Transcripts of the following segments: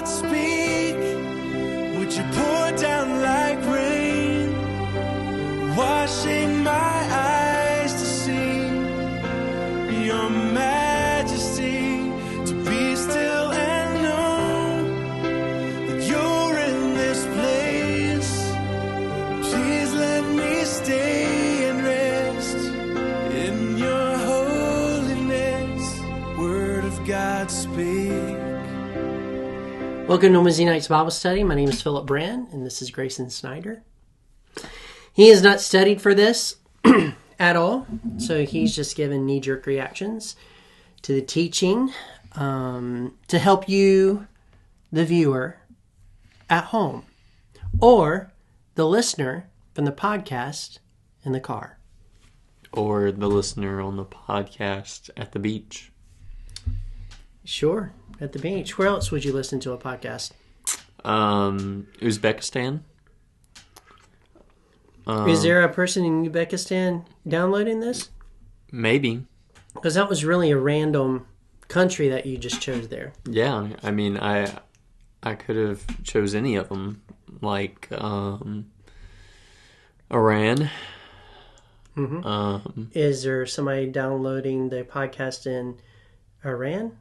speak? Would you pour down like rain, washing my eyes to see your majesty, to be still and know that you're in this place? Please let me stay and rest in your holiness. Word of God, speak. Welcome to Wednesday night's Bible study. My name is Philip Brand, and this is Grayson Snyder. He has not studied for this at all, so he's just given knee-jerk reactions to the teaching to help you, the viewer, at home, or the listener from the podcast in the car. Or the listener on the podcast at the beach. Sure, at the beach. Where else would you listen to a podcast? Uzbekistan. Is there a person in Uzbekistan downloading this? Maybe. Because that was really a random country that you just chose there. Yeah, I mean, I could have chose any of them, like Iran. Mm-hmm. Is there somebody downloading the podcast in Iran?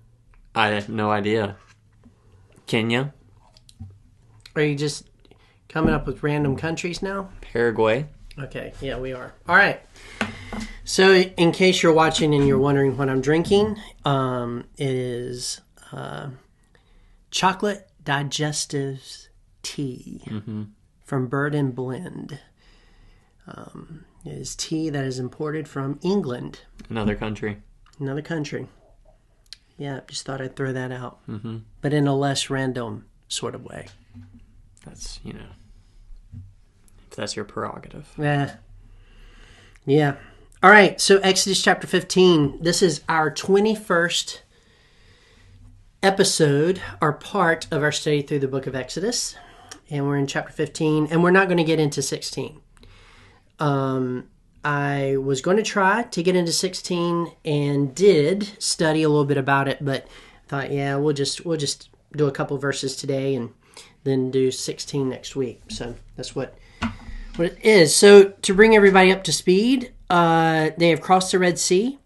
I have no idea. Kenya? Are you just coming up with random countries now? Paraguay? Okay, yeah, we are. All right. So, in case you're watching and you're wondering what I'm drinking, it is chocolate digestive tea from Bird and Blend. It is tea that is imported from England. Another country. Another country. Yeah, just thought I'd throw that out. Mm-hmm. But in a less random sort of way. That's, if that's your prerogative. Yeah. All right, so Exodus chapter 15. This is our 21st episode, or part of our study through the book of Exodus. And we're in chapter 15, and we're not going to get into 16. I was going to try to get into 16 and did study a little bit about it, but thought, we'll just do a couple verses today and then do 16 next week. So that's what it is. So to bring everybody up to speed, they have crossed the Red Sea.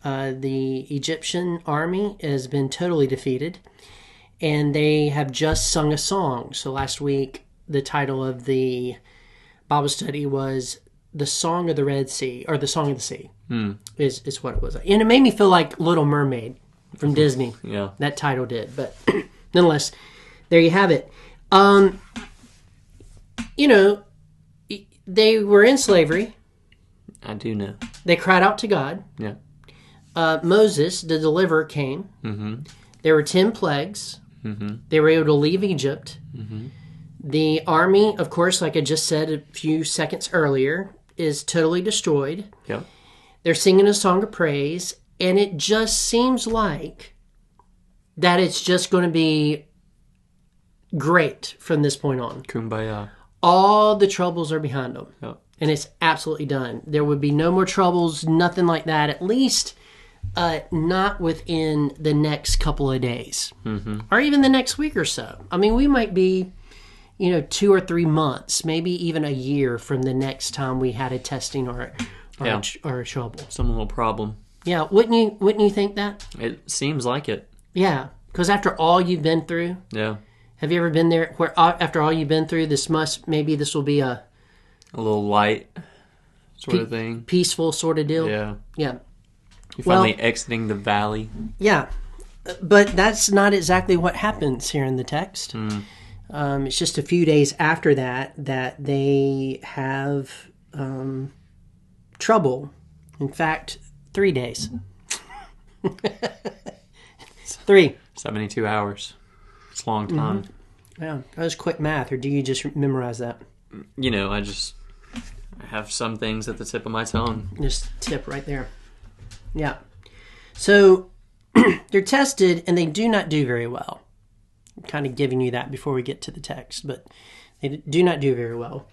The Egyptian army has been totally defeated, and they have just sung a song. So last week, the title of the Bible study was The Song of the Red Sea, or The Song of the Sea, is what it was. And it made me feel like Little Mermaid from Disney. Yeah. That title did. But nonetheless, there you have it. They were in slavery. I do know. They cried out to God. Yeah. Moses, the deliverer, came. Mm-hmm. There were 10 plagues. Mm-hmm. They were able to leave Egypt. Mm-hmm. The army, of course, like I just said a few seconds earlier, is totally destroyed. Yep. They're singing a song of praise, and it just seems like that it's just going to be great from this point on. Kumbaya. All the troubles are behind them. Yep. And it's absolutely done. There would be no more troubles, nothing like that, at least not within the next couple of days. Mm-hmm. Or even the next week or so. I mean, we might be 2 or 3 months, maybe even a year from the next time we had a testing or a trouble. Some little problem. Yeah, wouldn't you think that? It seems like it. Yeah, because after all you've been through, yeah. Have you ever been there where after all you've been through, this will be a little light sort of thing, peaceful sort of deal? Yeah. Yeah. You're finally exiting the valley. Yeah, but that's not exactly what happens here in the text. It's just a few days after that they have trouble. In fact, 3 days. 3. 72 hours. It's a long time. Mm-hmm. Yeah, that was quick math, or do you just memorize that? I have some things at the tip of my tongue. Just tip right there. Yeah. So they're tested, and they do not do very well. I'm kind of giving you that before we get to the text, but they do not do very well.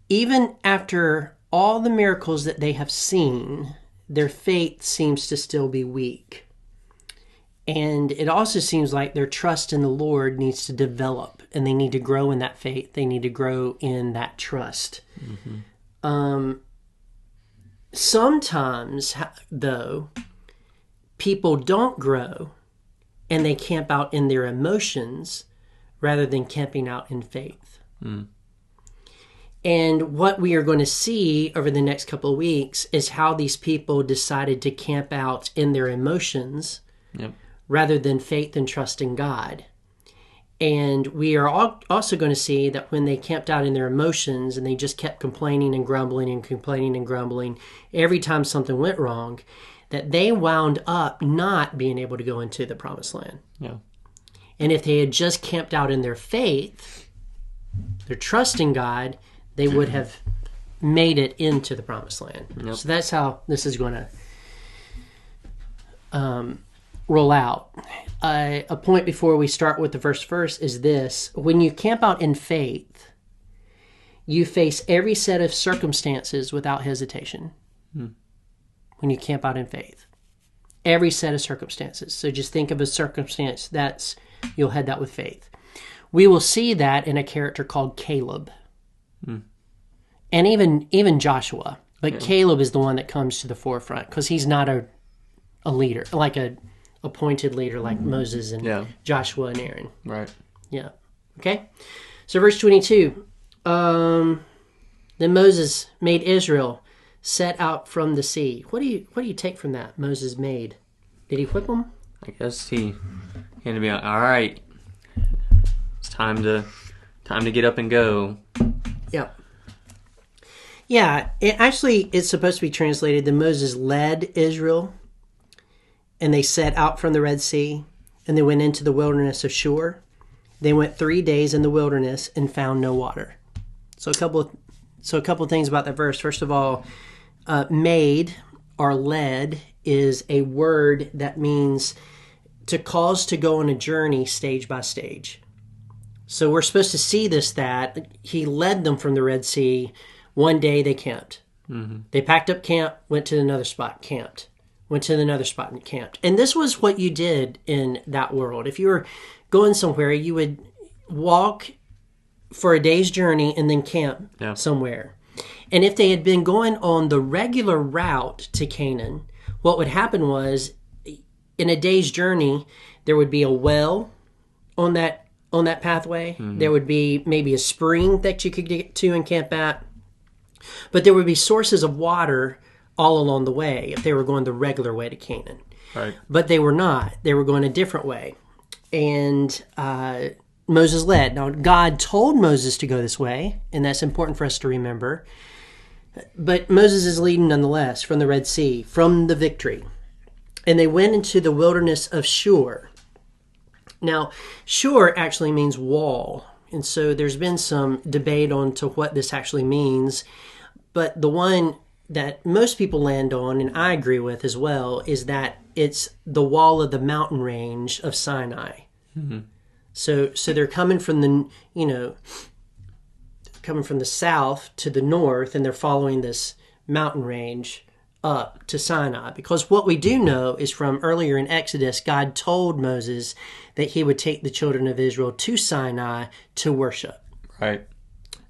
Even after all the miracles that they have seen, their faith seems to still be weak. And it also seems like their trust in the Lord needs to develop, and they need to grow in that faith. They need to grow in that trust. Sometimes, though, people don't grow and they camp out in their emotions rather than camping out in faith. And what we are going to see over the next couple of weeks is how these people decided to camp out in their emotions rather than faith and trust in God. And we are also going to see that when they camped out in their emotions and they just kept complaining and grumbling and complaining and grumbling every time something went wrong, that they wound up not being able to go into the promised land. And if they had just camped out in their faith, their trust in God, they would have made it into the promised land. So that's how this is going to roll out. A point before we start with the first verse is this: when you camp out in faith, you face every set of circumstances without hesitation. When you camp out in faith, every set of circumstances. So just think of a circumstance you'll head that with faith. We will see that in a character called Caleb, and even Joshua. But Caleb is the one that comes to the forefront because he's not a leader, like a appointed leader like Moses and Joshua and Aaron. Right. Yeah. Okay. So verse 22. Then Moses made Israel set out from the sea. What do you take from that? Moses made. Did he whip them? I guess he had to be like, all right, it's time to get up and go. Yeah. Yeah. It's supposed to be translated that Moses led Israel, and they set out from the Red Sea, and they went into the wilderness of Shur. They went 3 days in the wilderness and found no water. So a couple of things about that verse. First of all, made or led is a word that means to cause to go on a journey stage by stage. So we're supposed to see that he led them from the Red Sea. One day they camped. They packed up camp, went to another spot, camped. Went to another spot and camped. And this was what you did in that world. If you were going somewhere, you would walk for a day's journey and then camp somewhere. And if they had been going on the regular route to Canaan, what would happen was, in a day's journey, there would be a well on that pathway. There would be maybe a spring that you could get to and camp at. But there would be sources of water all along the way if they were going the regular way to Canaan. Right. But they were not. They were going a different way. And Moses led. Now, God told Moses to go this way, and that's important for us to remember. But Moses is leading nonetheless from the Red Sea, from the victory. And they went into the wilderness of Shur. Now, Shur actually means wall. And so there's been some debate on to what this actually means. But the one that most people land on, and I agree with as well, is that it's the wall of the mountain range of Sinai. So they're coming from the south to the north, and they're following this mountain range up to Sinai. Because what we do know is from earlier in Exodus, God told Moses that he would take the children of Israel to Sinai to worship. Right.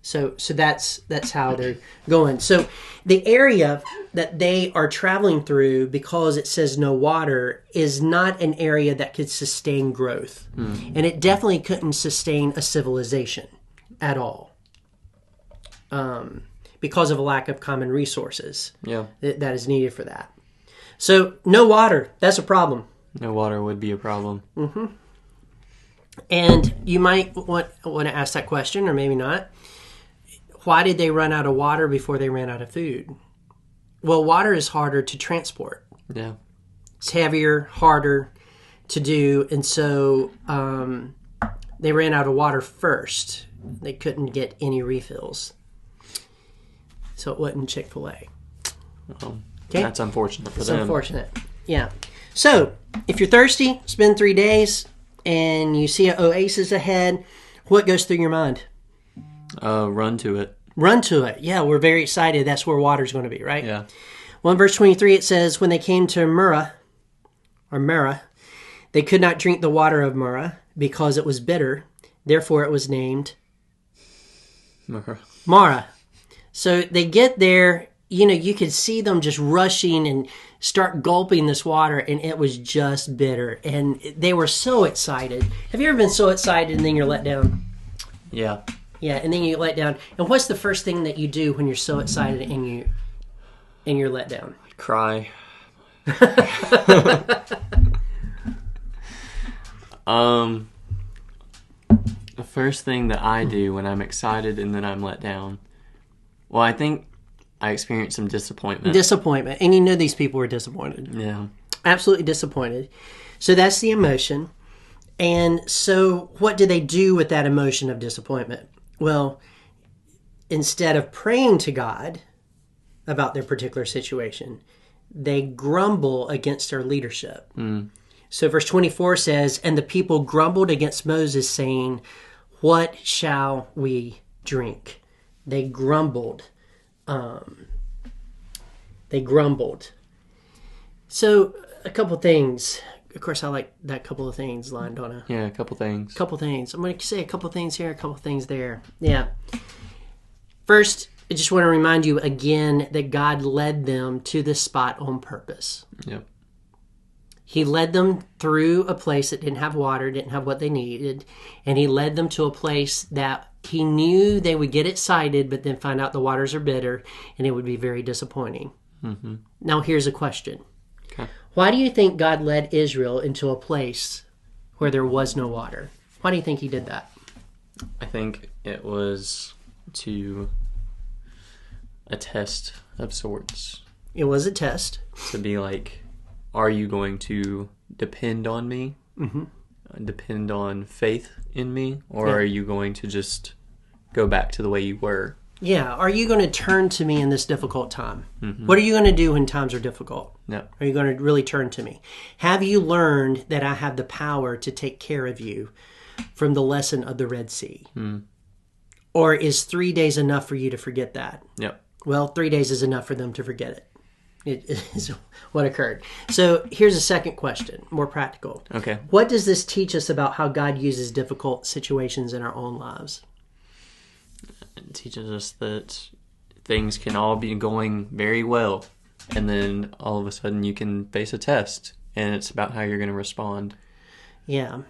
So that's how they're going. So the area that they are traveling through, because it says no water, is not an area that could sustain growth. And it definitely couldn't sustain a civilization at all. Because of a lack of common resources that is needed for that. So no water, that's a problem. No water would be a problem. And you might want to ask that question, or maybe not. Why did they run out of water before they ran out of food? Well, water is harder to transport. Yeah. It's heavier, harder to do, and so they ran out of water first. They couldn't get any refills. So it wasn't Chick-fil-A. Well, okay? That's unfortunate for them. It's unfortunate. Yeah. So, if you're thirsty, spend 3 days, and you see an oasis ahead, what goes through your mind? Run to it. Run to it. Yeah, we're very excited. That's where water's going to be, right? Yeah. Well, in verse 23, it says, when they came to Marah, They could not drink the water of Marah because it was bitter. Therefore, it was named Marah. So they get there, you could see them just rushing and start gulping this water, and it was just bitter. And they were so excited. Have you ever been so excited and then you're let down? Yeah. Yeah, and then you let down. And what's the first thing that you do when you're so excited and you're let down? Cry. The first thing that I do when I'm excited and then I'm let down, well, I think I experience some disappointment. And you know these people were disappointed. Yeah. Absolutely disappointed. So that's the emotion. And so what do they do with that emotion of disappointment? Well, instead of praying to God about their particular situation, they grumble against their leadership. So verse 24 says, and the people grumbled against Moses, saying, what shall we drink? They grumbled. So a couple things. Of course, I like that couple of things line, don't I? Yeah, a couple things. I'm going to say a couple things here, a couple things there. Yeah. First, I just want to remind you again that God led them to this spot on purpose. Yep. He led them through a place that didn't have water, didn't have what they needed, and he led them to a place that he knew they would get excited, but then find out the waters are bitter, and it would be very disappointing. Mm-hmm. Now, here's a question. Okay. Why do you think God led Israel into a place where there was no water? Why do you think he did that? I think it was to a test of sorts. It was a test. To be like, are you going to depend on me? Mm-hmm. Depend on faith in me? Or are you going to just go back to the way you were? Yeah. Are you going to turn to me in this difficult time? Mm-hmm. What are you going to do when times are difficult? No. Are you going to really turn to me? Have you learned that I have the power to take care of you from the lesson of the Red Sea? Mm. Or is 3 days enough for you to forget that? Yep. Well, 3 days is enough for them to forget it. It is what occurred. So here's a second question, more practical. Okay. What does this teach us about how God uses difficult situations in our own lives? It teaches us that things can all be going very well, and then all of a sudden you can face a test, and it's about how you're going to respond. Yeah.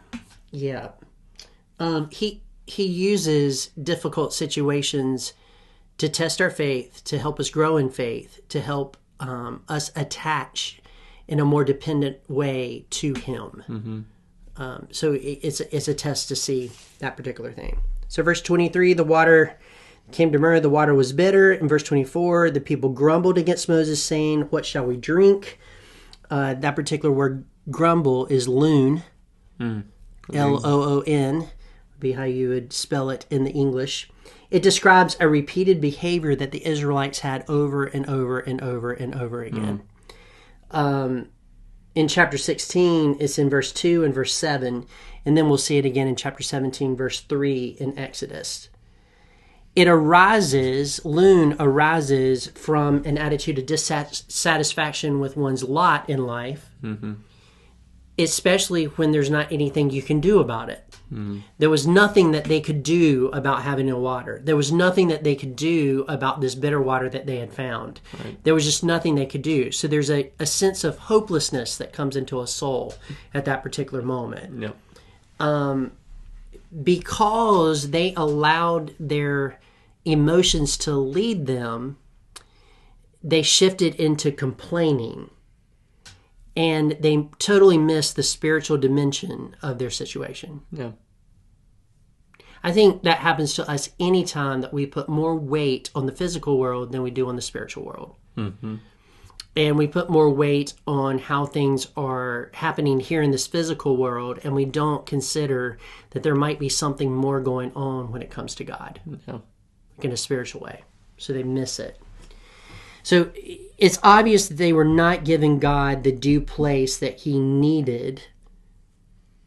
He uses difficult situations to test our faith, to help us grow in faith, to help us attach in a more dependent way to him. Mm-hmm. So it's a test to see that particular thing. So verse 23, the water came to Marah, the water was bitter. In verse 24, the people grumbled against Moses, saying, what shall we drink? That particular word grumble is loon, Loon, would be how you would spell it in the English. It describes a repeated behavior that the Israelites had over and over and over and over again. In chapter 16, it's in verse 2 and verse 7, and then we'll see it again in chapter 17, verse 3 in Exodus. Loon arises from an attitude of dissatisfaction with one's lot in life, especially when there's not anything you can do about it. There was nothing that they could do about having no water. There was nothing that they could do about this bitter water that they had found. Right. There was just nothing they could do. So there's a sense of hopelessness that comes into a soul at that particular moment. Yep. Because they allowed their emotions to lead them, they shifted into complaining. And they totally missed the spiritual dimension of their situation. Yeah. I think that happens to us anytime that we put more weight on the physical world than we do on the spiritual world. Mm-hmm. And we put more weight on how things are happening here in this physical world, and we don't consider that there might be something more going on when it comes to God. Yeah. Like in a spiritual way. So they miss it. So it's obvious that they were not giving God the due place that he needed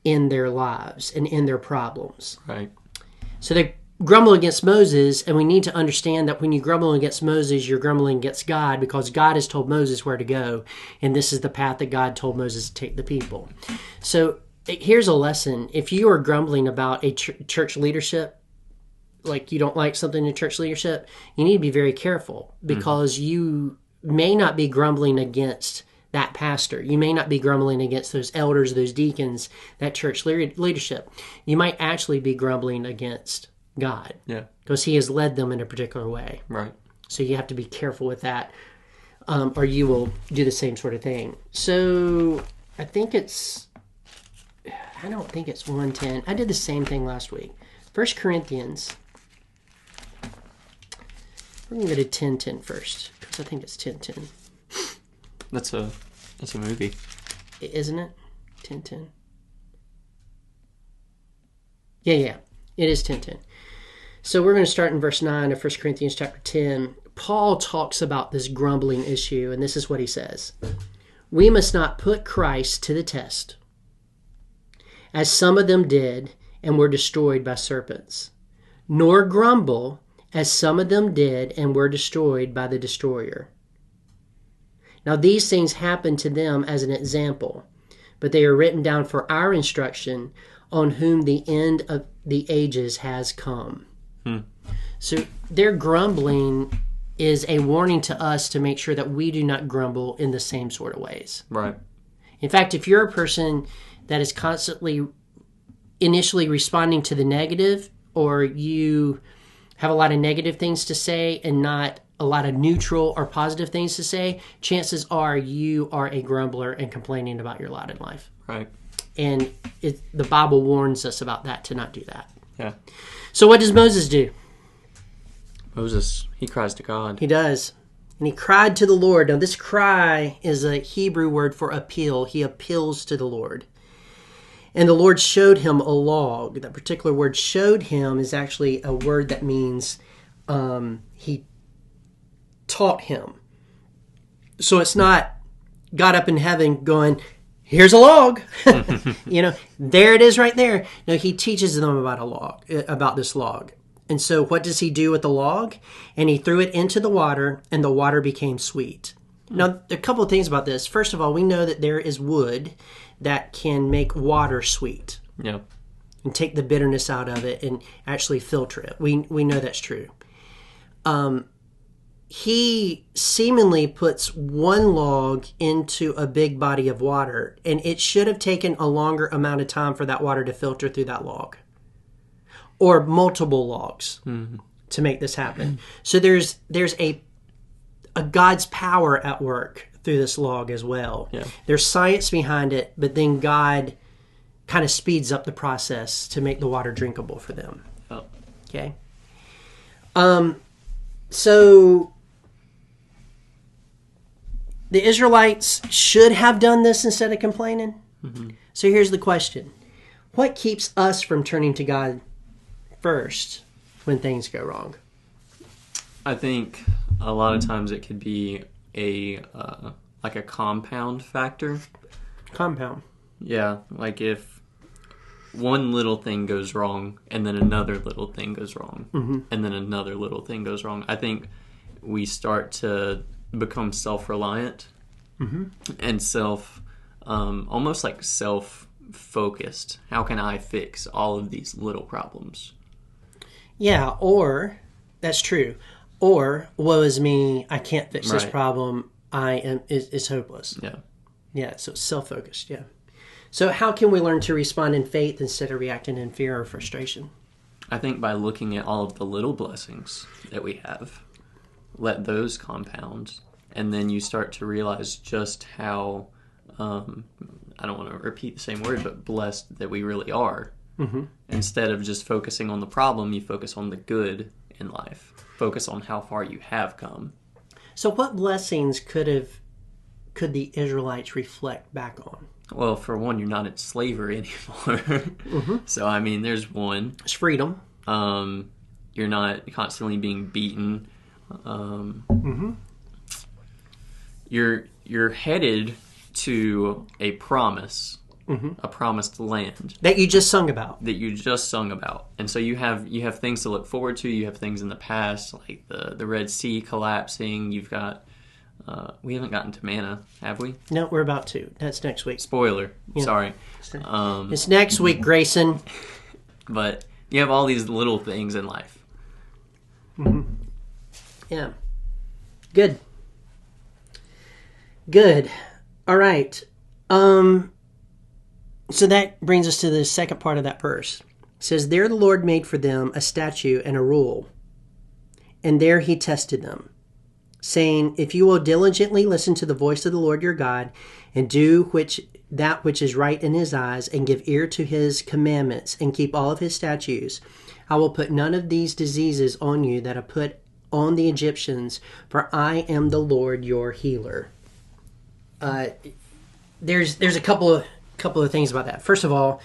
in their lives and in their problems. Right. So they grumble against Moses, and we need to understand that when you grumble against Moses, you're grumbling against God, because God has told Moses where to go, and this is the path that God told Moses to take the people. So here's a lesson. If you are grumbling about a church leadership, like you don't like something in church leadership, you need to be very careful, because you may not be grumbling against that pastor. You may not be grumbling against those elders, those deacons, that church leadership. You might actually be grumbling against God. Yeah. Because he has led them in a particular way. Right. So you have to be careful with that, or you will do the same sort of thing. So I don't think it's 110. I did the same thing last week. 1 Corinthians. We're going to go to 10:10 first, because I think it's 10:10. That's a movie. Isn't it? 10:10. Yeah. It is 10:10. So we're going to start in verse 9 of 1 Corinthians chapter 10. Paul talks about this grumbling issue, and this is what he says. We must not put Christ to the test, as some of them did and were destroyed by serpents, nor grumble, as some of them did and were destroyed by the destroyer. Now these things happened to them as an example, but they are written down for our instruction, on whom the end of the ages has come. So their grumbling is a warning to us to make sure that we do not grumble in the same sort of ways. Right. In fact, if you're a person that is constantly initially responding to the negative, or you have a lot of negative things to say and not a lot of neutral or positive things to say, chances are you are a grumbler and complaining about your lot in life. Right. And the Bible warns us about that, to not do that. Yeah. So what does Moses do? Moses, he cries to God. He does. And he cried to the Lord. Now this cry is a Hebrew word for appeal. He appeals to the Lord. And the Lord showed him a log. That particular word, showed him, is actually a word that means he taught him. So it's not God up in heaven going, here's a log. There it is right there. No, he teaches them about this log. And so what does he do with the log? And he threw it into the water, and the water became sweet. Now, a couple of things about this. First of all, we know that there is wood that can make water sweet. Yeah. And take the bitterness out of it and actually filter it. We know that's true. He seemingly puts one log into a big body of water, and it should have taken a longer amount of time for that water to filter through that log. Or multiple logs to make this happen. So there's a God's power at work through this log as well. Yeah. There's science behind it, but then God kind of speeds up the process to make the water drinkable for them. Oh. Okay. So the Israelites should have done this instead of complaining. So here's the question. What keeps us from turning to God first when things go wrong? I think a lot of times it could be like a compound factor. Compound. Yeah, like if one little thing goes wrong and then another little thing goes wrong and then another little thing goes wrong, I think we start to become self-reliant and almost like self-focused. How can I fix all of these little problems? Yeah, or that's true. Or, woe is me, I can't fix this problem. It's hopeless. Yeah. Yeah, so it's self-focused, yeah. So how can we learn to respond in faith instead of reacting in fear or frustration? I think by looking at all of the little blessings that we have, let those compound, and then you start to realize just how, I don't want to repeat the same word, but blessed that we really are. Instead of just focusing on the problem, you focus on the good in life. Focus on how far you have come. So what blessings could the Israelites reflect back on? Well, for one, you're not in slavery anymore. So, I mean, there's one. It's freedom. You're not constantly being beaten. You're headed to a promise a promised land that you just sung about. And so you have things to look forward to. You have things in the past, like the Red Sea collapsing. You've got we haven't gotten to manna, have we? No, we're about to. That's next week. Spoiler. Yeah. Sorry. It's next week, Grayson. But you have all these little things in life. Mm-hmm. Yeah. Good. All right. So that brings us to the second part of that verse. It says, there the Lord made for them a statute and a rule, and there he tested them, saying, if you will diligently listen to the voice of the Lord your God, and do that which is right in his eyes, and give ear to his commandments, and keep all of his statutes, I will put none of these diseases on you that I put on the Egyptians, for I am the Lord your healer. There's a couple of things about that. First of all,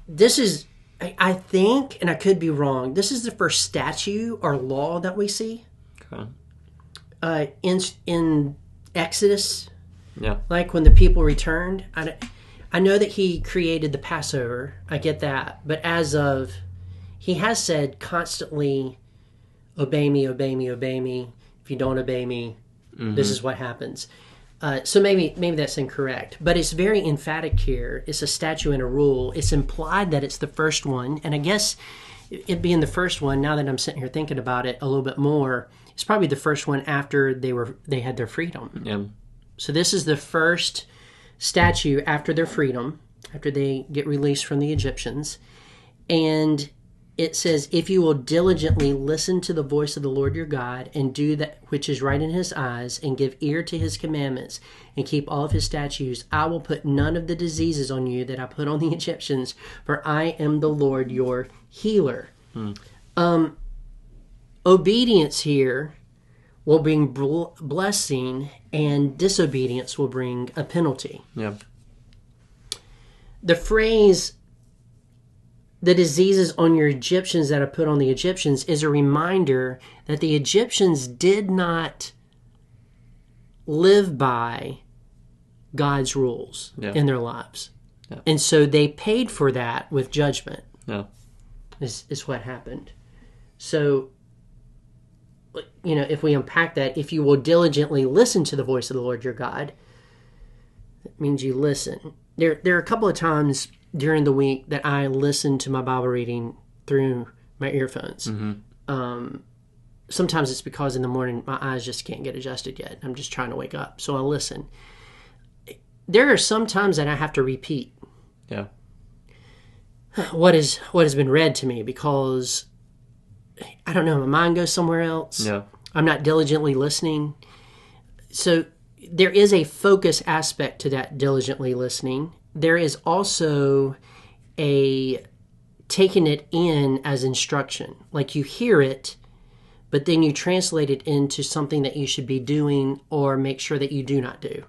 this is, I think, and I could be wrong, this is the first statute or law that we see. Okay. In Exodus. Yeah. Like when the people returned. I know that he created the Passover. I get that. But he has said constantly, obey me, obey me, obey me. If you don't obey me, this is what happens. So maybe that's incorrect. But it's very emphatic here. It's a statute and a rule. It's implied that it's the first one. And I guess it being the first one, now that I'm sitting here thinking about it a little bit more, it's probably the first one after they had their freedom. Yeah. So this is the first statute after their freedom, after they get released from the Egyptians. And it says, if you will diligently listen to the voice of the Lord your God, and do that which is right in his eyes, and give ear to his commandments, and keep all of his statutes, I will put none of the diseases on you that I put on the Egyptians, for I am the Lord your healer. Obedience here will bring blessing, and disobedience will bring a penalty. Yeah. The phrase, the diseases on your Egyptians that I put on the Egyptians, is a reminder that the Egyptians did not live by God's rules in their lives. Yeah. And so they paid for that with judgment. Yeah. Is what happened. So, if we unpack that, if you will diligently listen to the voice of the Lord your God, that means you listen. There are a couple of times during the week that I listen to my Bible reading through my earphones. Mm-hmm. Sometimes it's because in the morning my eyes just can't get adjusted yet. I'm just trying to wake up, so I listen. There are some times that I have to repeat. Yeah. What has been read to me, because I don't know, my mind goes somewhere else. Yeah. I'm not diligently listening. So there is a focus aspect to that diligently listening. There is also a taking it in as instruction. Like you hear it, but then you translate it into something that you should be doing or make sure that you do not do.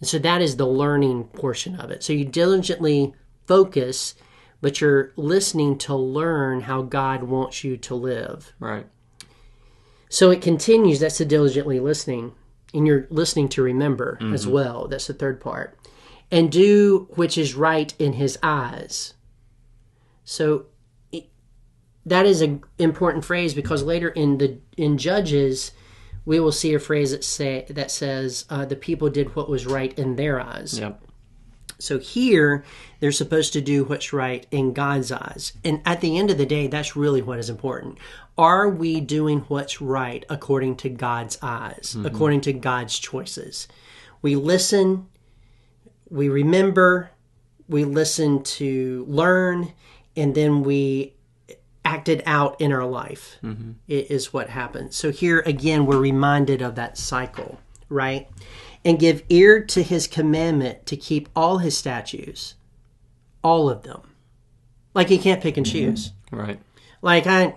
And so that is the learning portion of it. So you diligently focus, but you're listening to learn how God wants you to live. Right. So it continues. That's the diligently listening. And you're listening to remember as well. That's the third part. And do which is right in his eyes. So that is an important phrase, because later in Judges, we will see a phrase that says the people did what was right in their eyes. Yep. So here, they're supposed to do what's right in God's eyes. And at the end of the day, that's really what is important. Are we doing what's right according to God's eyes, according to God's choices? We listen, we remember, we listen to learn, and then we act it out in our life. It is what happens. So here, again, we're reminded of that cycle, right? And give ear to his commandment to keep all his statutes, all of them. Like you can't pick and choose. Right. Like I'm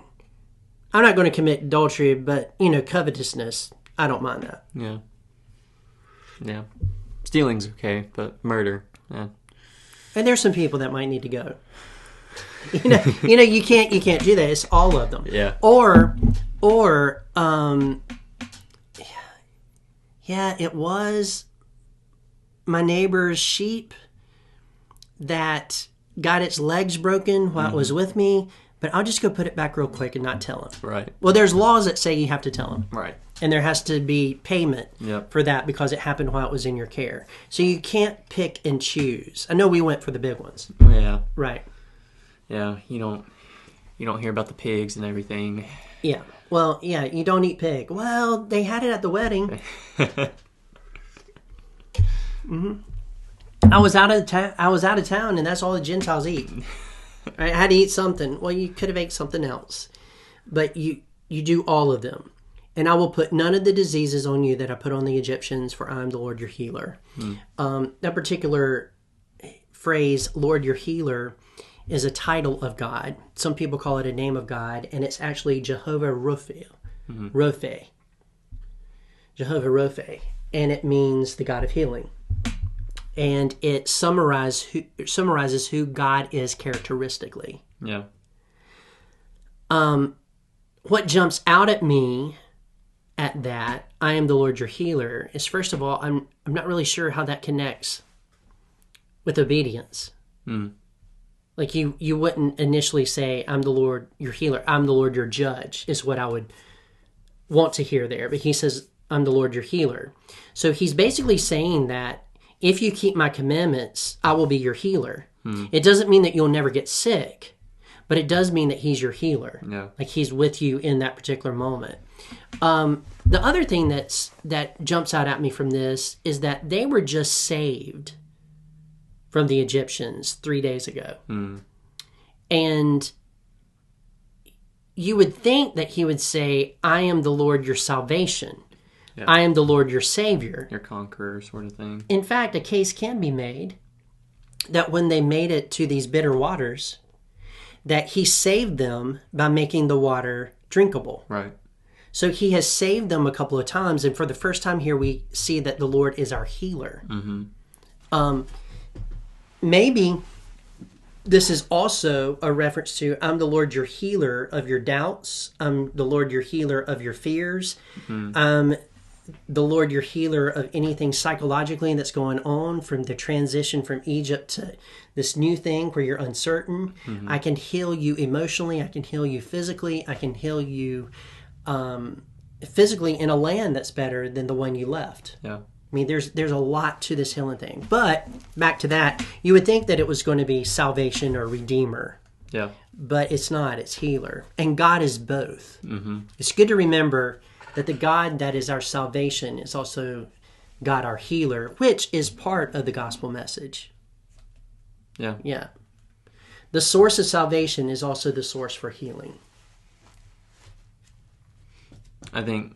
not going to commit adultery, but covetousness, I don't mind that. Yeah. Yeah. Stealing's okay, but murder, yeah. And there's some people that might need to go. You can't do that. It's all of them. Yeah. Yeah, it was my neighbor's sheep that got its legs broken while it was with me, but I'll just go put it back real quick and not tell him. Right. Well, there's laws that say you have to tell him. Right. And there has to be payment Yep. for that because it happened while it was in your care. So you can't pick and choose. I know we went for the big ones. Yeah. Right. Yeah. You don't hear about the pigs and everything. Yeah. Well, yeah, you don't eat pig. Well, they had it at the wedding. I was out of town, and that's all the Gentiles eat. I had to eat something. Well, you could have ate something else, but you do all of them. And I will put none of the diseases on you that I put on the Egyptians, for I am the Lord your healer. That particular phrase, Lord your healer, is a title of God. Some people call it a name of God, and it's actually Jehovah Rapha. Rapha. Jehovah Rapha. And it means the God of healing. And it summarizes who God is characteristically. Yeah. What jumps out at me at that, I am the Lord your healer, is first of all, I'm not really sure how that connects with obedience. Like you wouldn't initially say, I'm the Lord your healer. I'm the Lord your judge, is what I would want to hear there. But he says, I'm the Lord your healer. So he's basically saying that if you keep my commandments, I will be your healer. It doesn't mean that you'll never get sick, but it does mean that he's your healer. Yeah. Like he's with you in that particular moment. The other thing that jumps out at me from this is that they were just saved from the Egyptians 3 days ago. And you would think that he would say, I am the Lord your salvation. Yeah. I am the Lord your Savior. Your conqueror sort of thing. In fact, a case can be made that when they made it to these bitter waters, that he saved them by making the water drinkable. Right. So he has saved them a couple of times, and for the first time here, we see that the Lord is our healer. Maybe this is also a reference to, I'm the Lord your healer of your doubts. I'm the Lord your healer of your fears. I'm the Lord your healer of anything psychologically that's going on, from the transition from Egypt to this new thing where you're uncertain. I can heal you emotionally. I can heal you physically. I can heal you physically in a land that's better than the one you left. Yeah. I mean, there's a lot to this healing thing. But back to that, you would think that it was going to be salvation or redeemer. Yeah. But it's not. It's healer. And God is both. It's good to remember that the God that is our salvation is also God our healer, which is part of the gospel message. Yeah. Yeah. The source of salvation is also the source for healing. I think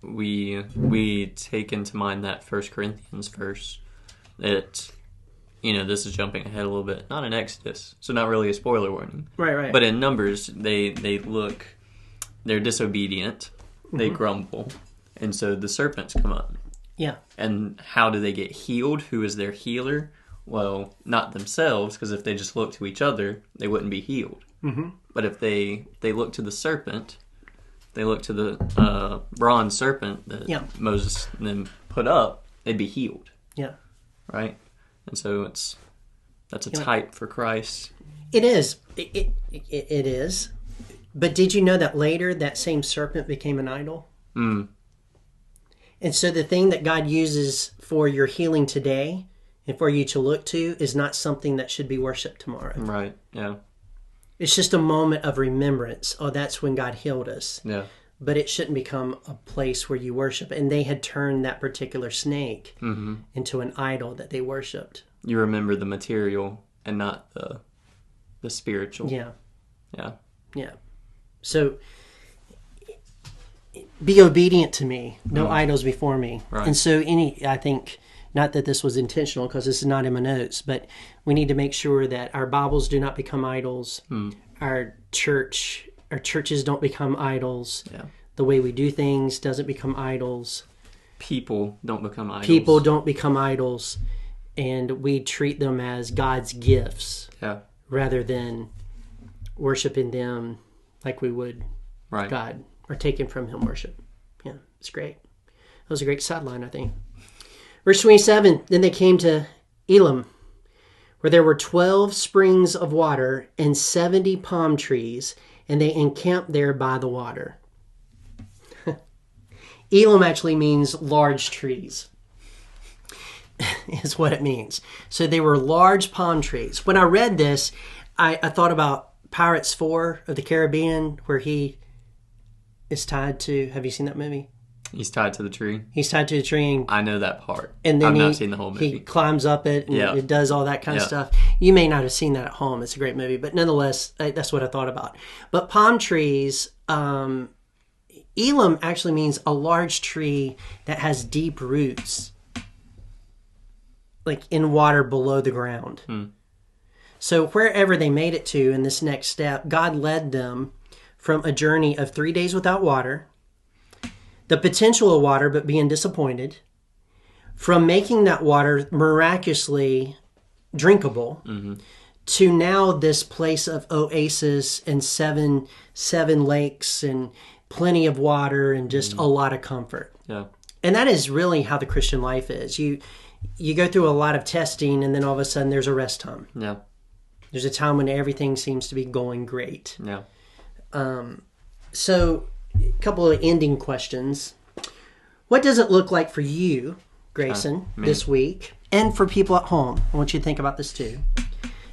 we take into mind that 1 Corinthians verse that, this is jumping ahead a little bit, not in Exodus, so not really a spoiler warning. Right. But in Numbers, they're disobedient, they grumble, and so the serpents come up. Yeah. And how do they get healed? Who is their healer? Well, not themselves, because if they just look to each other, they wouldn't be healed. But if they look to the serpent, they look to the bronze serpent that Moses then put up, they'd be healed. Yeah. Right? And so that's a type for Christ. It is. It is. But did you know that later that same serpent became an idol? And so the thing that God uses for your healing today and for you to look to is not something that should be worshipped tomorrow. Right, yeah. It's just a moment of remembrance. Oh, that's when God healed us. Yeah. But it shouldn't become a place where you worship. And they had turned that particular snake into an idol that they worshipped. You remember the material and not the spiritual. Yeah. Yeah. Yeah. So be obedient to me. No idols before me. Right. And so I think, not that this was intentional because this is not in my notes, but we need to make sure that our Bibles do not become idols. Our churches don't become idols. Yeah. The way we do things doesn't become idols. People don't become idols. People don't become idols. And we treat them as God's gifts. Yeah. Rather than worshiping them like we would right. God, or taking from him worship. Yeah, it's great. That was a great sideline, I think. Verse 27, then they came to Elim, where there were 12 springs of water and 70 palm trees, and they encamped there by the water. Elim actually means large trees, is what it means. So they were large palm trees. When I read this, I thought about Pirates 4 of the Caribbean, where he is tied to, have you seen that movie? He's tied to the tree. He's tied to the tree. I know that part. And then I've not seen the whole movie. He climbs up it and it does all that kind of stuff. You may not have seen that at home. It's a great movie. But nonetheless, that's what I thought about. But palm trees, Elim actually means a large tree that has deep roots, like in water below the ground. So wherever they made it to in this next step, God led them from a journey of 3 days without water, the potential of water but being disappointed, from making that water miraculously drinkable, to now this place of oasis and seven lakes and plenty of water and just a lot of comfort. Yeah. And that is really how the Christian life is. You go through a lot of testing, and then all of a sudden there's a rest time. Yeah. There's a time when everything seems to be going great. Yeah. So, a couple of ending questions. What does it look like for you, Grayson, this week? And for people at home, I want you to think about this too.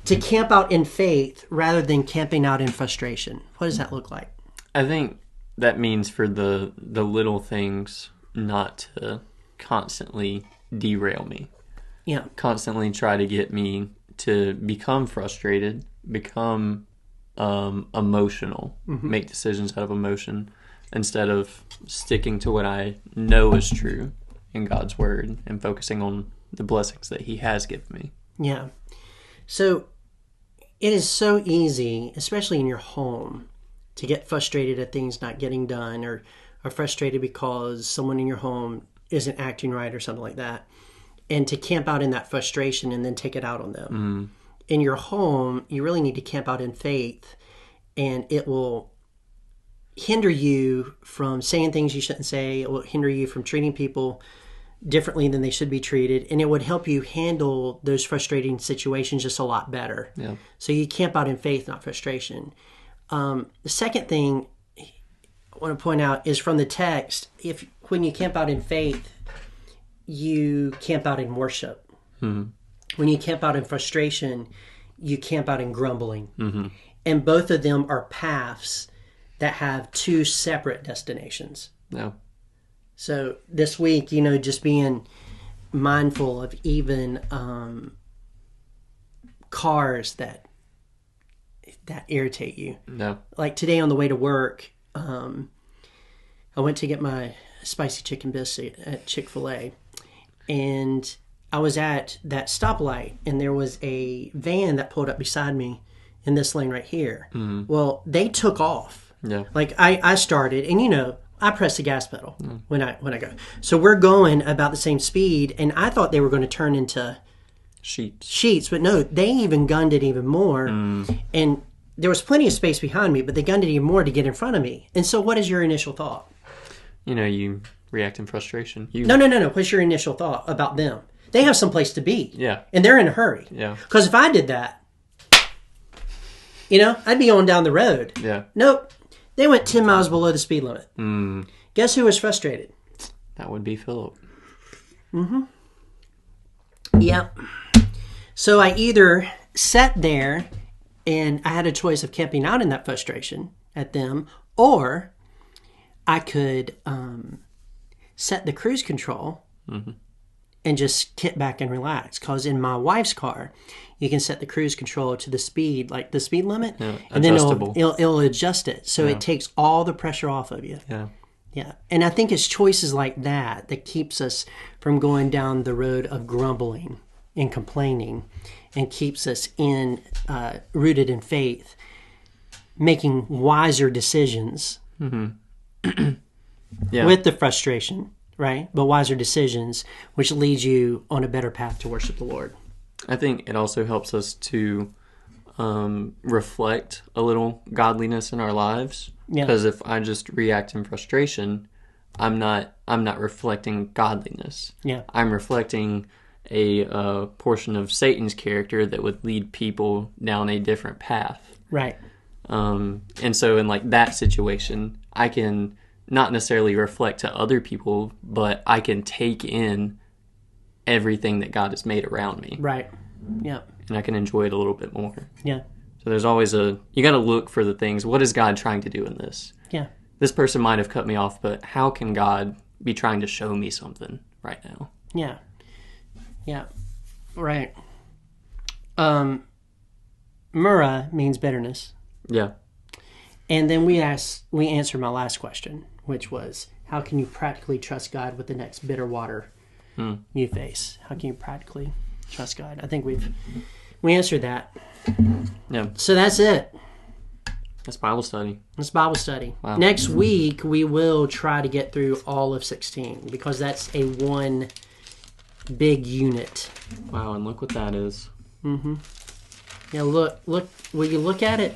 To camp out in faith rather than camping out in frustration. What does that look like? I think that means for the little things not to constantly derail me. Yeah. Constantly try to get me to become frustrated, become emotional, make decisions out of emotion, instead of sticking to what I know is true in God's Word and focusing on the blessings that He has given me. Yeah. So it is so easy, especially in your home, to get frustrated at things not getting done, or frustrated because someone in your home isn't acting right or something like that, and to camp out in that frustration and then take it out on them. In your home, you really need to camp out in faith, and it will hinder you from saying things you shouldn't say. It will hinder you from treating people differently than they should be treated, and it would help you handle those frustrating situations just a lot better. Yeah. So you camp out in faith, not frustration. The second thing I want to point out is from the text, when you camp out in faith, you camp out in worship. When you camp out in frustration, you camp out in grumbling. And both of them are paths that have two separate destinations. Yeah. So this week, just being mindful of even cars that irritate you. No. Like today on the way to work, I went to get my spicy chicken biscuit at Chick-fil-A, and I was at that stoplight, and there was a van that pulled up beside me in this lane right here. Well, they took off. Yeah. Like I started, and I press the gas pedal when I go. So we're going about the same speed, and I thought they were going to turn into sheets, but no, they even gunned it even more. And there was plenty of space behind me, but they gunned it even more to get in front of me. And so what is your initial thought? You react in frustration. No. What's your initial thought about them? They have someplace to be. Yeah. And they're in a hurry. Yeah. Because if I did that, I'd be on down the road. Yeah. Nope. They went 10 miles below the speed limit. Guess who was frustrated? That would be Philip. Yep. So I either sat there and I had a choice of camping out in that frustration at them, or I could set the cruise control and just kick back and relax. Because in my wife's car, you can set the cruise control to the speed, like the speed limit, and then it'll adjust it. So it takes all the pressure off of you. Yeah. Yeah. And I think it's choices like that that keeps us from going down the road of grumbling and complaining, and keeps us rooted in faith, making wiser decisions with the frustration, right? But wiser decisions, which leads you on a better path to worship the Lord. I think it also helps us to reflect a little godliness in our lives. Yeah. Because if I just react in frustration, I'm not reflecting godliness. Yeah. I'm reflecting a portion of Satan's character that would lead people down a different path. Right. And so in like that situation, I can not necessarily reflect to other people, but I can take in everything that God has made around me. Right. Yeah. And I can enjoy it a little bit more. Yeah. So there's always you got to look for the things. What is God trying to do in this? Yeah. This person might have cut me off, but how can God be trying to show me something right now? Yeah. Yeah. Right. Murrah means bitterness. Yeah. And then we answered my last question, which was, how can you practically trust God with the next bitter water you face? How can you practically trust God? I think we answered that. Yeah. So that's it. That's Bible study. That's Bible study. Wow. Next week, we will try to get through all of 16 because that's a one big unit. Wow, and look what that is. Mm-hmm. Yeah, look. Will you look at it?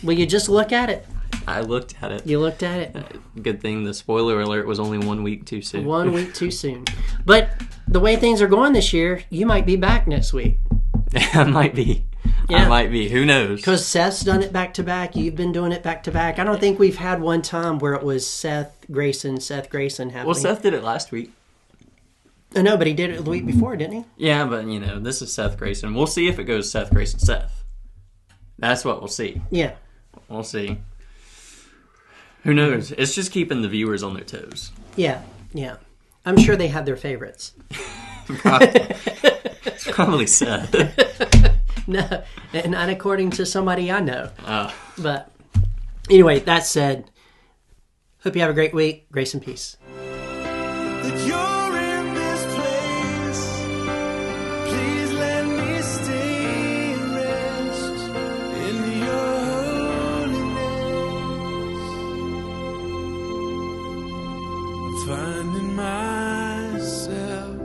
Will you just look at it? I looked at it. You looked at it? Good thing the spoiler alert was only 1 week too soon. 1 week too soon. But the way things are going this year, you might be back next week. I might be. Yeah. I might be. Who knows? Because Seth's done it back to back. You've been doing it back to back. I don't think we've had one time where it was Seth Grayson happening. Well, Seth did it last week. I know, but he did it the week before, didn't he? Yeah, but this is Seth Grayson. We'll see if it goes Seth Grayson Seth. That's what we'll see. Yeah. We'll see. Who knows? It's just keeping the viewers on their toes. Yeah. Yeah. I'm sure they have their favorites. Probably Seth. No, not according to somebody I know. But anyway, that said, hope you have a great week. Grace and peace. That you're in this place. Please let me stay and rest in your holiness. I'm finding myself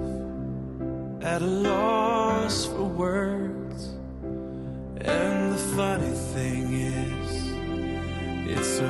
at a loss for words. And the funny thing is, it's so